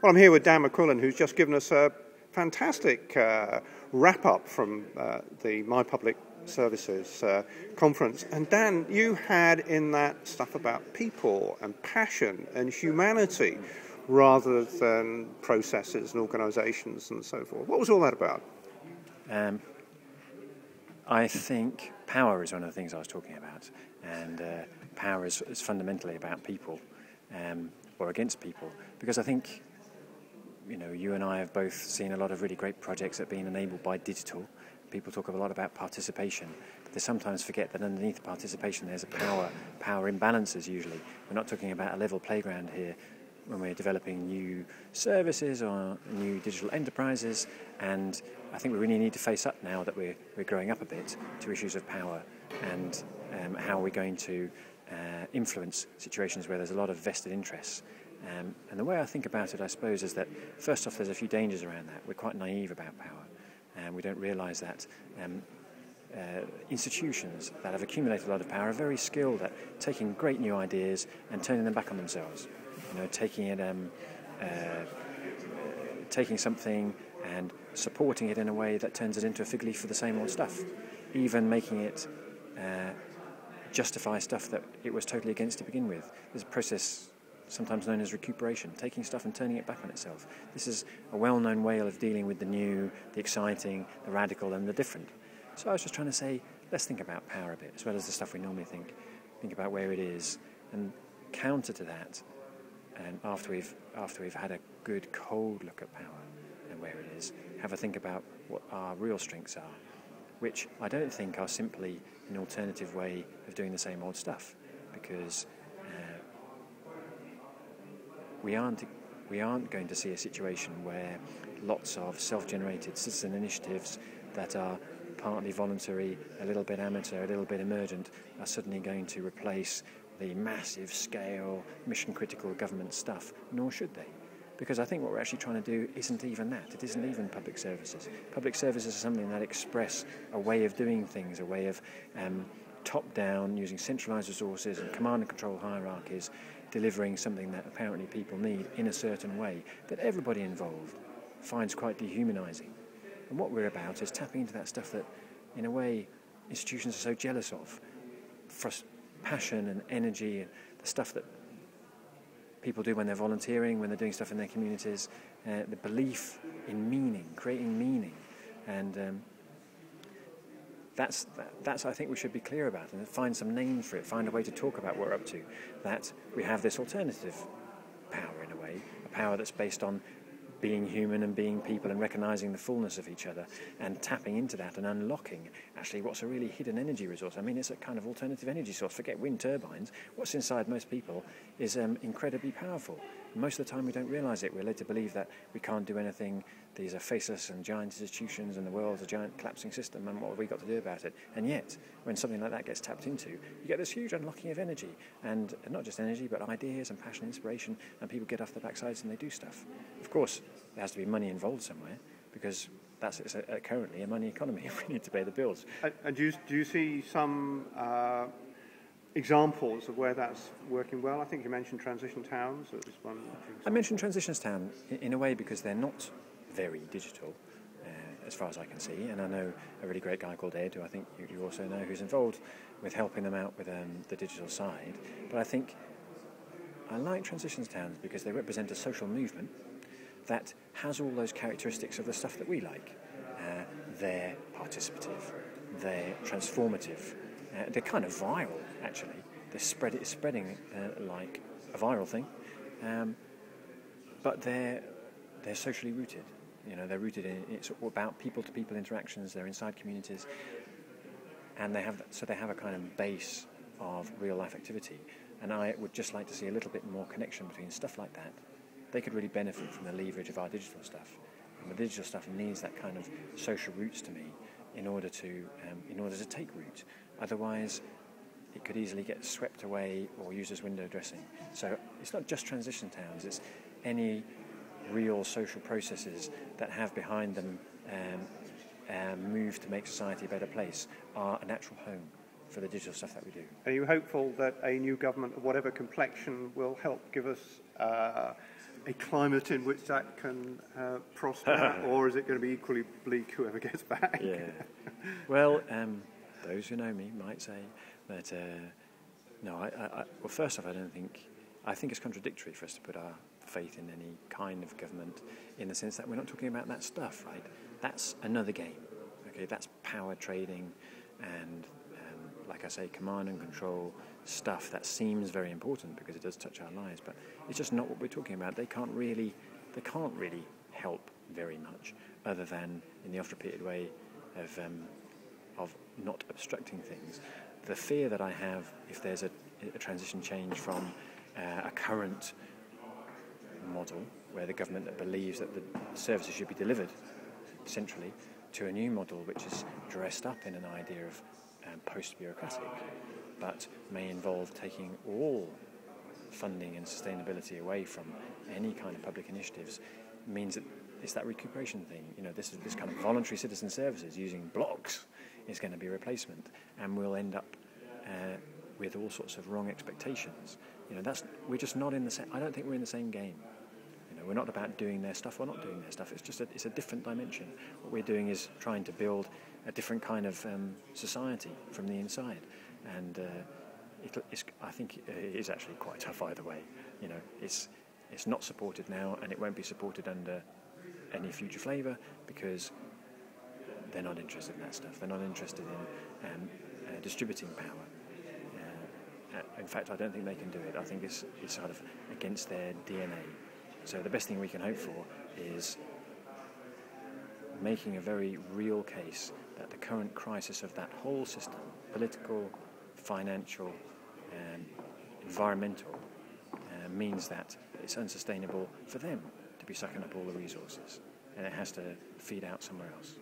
Well, I'm here with Dan Mcquillan, who's just given us a fantastic wrap-up from the mypublicservices conference. And Dan, you had in that stuff about people and passion and humanity rather than processes and organisations and so forth. What was all that about? I think power is one of the things I was talking about, and power is fundamentally about people, or against people, because I think, you know, you and I have both seen a lot of really great projects that have been enabled by digital. People talk a lot about participation, but they sometimes forget that underneath participation there's a power imbalances usually. We're not talking about a level playground here when we're developing new services or new digital enterprises, and I think we really need to face up now that we're growing up a bit to issues of power and how we're going to influence situations where there's a lot of vested interests. And the way I think about it, I suppose, is that first off there's a few dangers around that. We're quite naive about power, and we don't realise that institutions that have accumulated a lot of power are very skilled at taking great new ideas and turning them back on themselves. You know, taking something and supporting it in a way that turns it into a fig leaf for the same old stuff, even making it justify stuff that it was totally against to begin with. There's a process sometimes known as recuperation, taking stuff and turning it back on itself. This is a well-known way of dealing with the new, the exciting, the radical and the different. So I was just trying to say, let's think about power a bit, as well as the stuff we normally think about where it is, and counter to that. And after we've had a good cold look at power and where it is, have a think about what our real strengths are, which I don't think are simply an alternative way of doing the same old stuff, because we aren't going to see a situation where lots of self-generated citizen initiatives that are partly voluntary, a little bit amateur, a little bit emergent, are suddenly going to replace the massive scale, mission-critical government stuff, nor should they. Because I think what we're actually trying to do isn't even that. It isn't even public services. Public services are something that express a way of doing things, a way of top-down, using centralised resources and command and control hierarchies, delivering something that apparently people need in a certain way that everybody involved finds quite dehumanising. And what we're about is tapping into that stuff that, in a way, institutions are so jealous of. Passion and energy, and the stuff that people do when they're volunteering, when they're doing stuff in their communities, the belief in meaning, creating meaning, and that's I think we should be clear about, and find some name for it, find a way to talk about what we're up to, that we have this alternative power in a way, a power that's based on being human and being people and recognising the fullness of each other and tapping into that and unlocking actually what's a really hidden energy resource. I mean, it's a kind of alternative energy source. Forget wind turbines. What's inside most people is incredibly powerful. Most of the time we don't realise it. We're led to believe that we can't do anything. These are faceless and giant institutions and the world's a giant collapsing system, and what have we got to do about it? And yet, when something like that gets tapped into, you get this huge unlocking of energy, and not just energy, but ideas and passion and inspiration, and people get off their backsides and they do stuff. Of course, there has to be money involved somewhere, because that's currently a money economy. We need to pay the bills. And do you see some examples of where that's working well? I think you mentioned transition towns as one example. I mentioned transition towns in a way because they're not very digital, as far as I can see, and I know a really great guy called Ed, who I think you also know, who's involved with helping them out with the digital side. But I think I like transition towns because they represent a social movement that has all those characteristics of the stuff that we like. They're participative, they're transformative, they're kind of viral, actually. It's spreading like a viral thing, but they're socially rooted. You know, they're rooted in, it's about people-to-people interactions. They're inside communities, and they have a kind of base of real-life activity. And I would just like to see a little bit more connection between stuff like that. They could really benefit from the leverage of our digital stuff. And the digital stuff needs that kind of social roots to me in order to take root. Otherwise, it could easily get swept away or used as window dressing. So it's not just transition towns; it's any real social processes that have behind them move to make society a better place are a natural home for the digital stuff that we do. Are you hopeful that a new government of whatever complexion will help give us a climate in which that can prosper, or is it going to be equally bleak whoever gets back? Yeah. Well, those who know me might say that no. Well, first off, I think it's contradictory for us to put our faith in any kind of government, in the sense that we're not talking about that stuff, right? That's another game. Okay, that's power trading and, like I say, command and control stuff that seems very important because it does touch our lives, but it's just not what we're talking about. They can't really help very much, other than in the oft-repeated way of not obstructing things. The fear that I have, if there's a transition change from a current model where the government believes that the services should be delivered centrally, to a new model which is dressed up in an idea of post-bureaucratic, but may involve taking all funding and sustainability away from any kind of public initiatives, means that it's that recuperation thing. You know, this kind of voluntary citizen services using blocks is going to be a replacement, and we'll end up with all sorts of wrong expectations. You know, we're just not in the same. I don't think we're in the same game. You know, we're not about doing their stuff or not doing their stuff. It's just it's a different dimension. What we're doing is trying to build a different kind of society from the inside, and I think it is actually quite tough either way. You know, it's not supported now, and it won't be supported under any future flavour because they're not interested in that stuff. They're not interested in distributing power. In fact, I don't think they can do it. I think it's sort of against their DNA. So the best thing we can hope for is making a very real case that the current crisis of that whole system, political, financial, environmental, means that it's unsustainable for them to be sucking up all the resources, and it has to feed out somewhere else.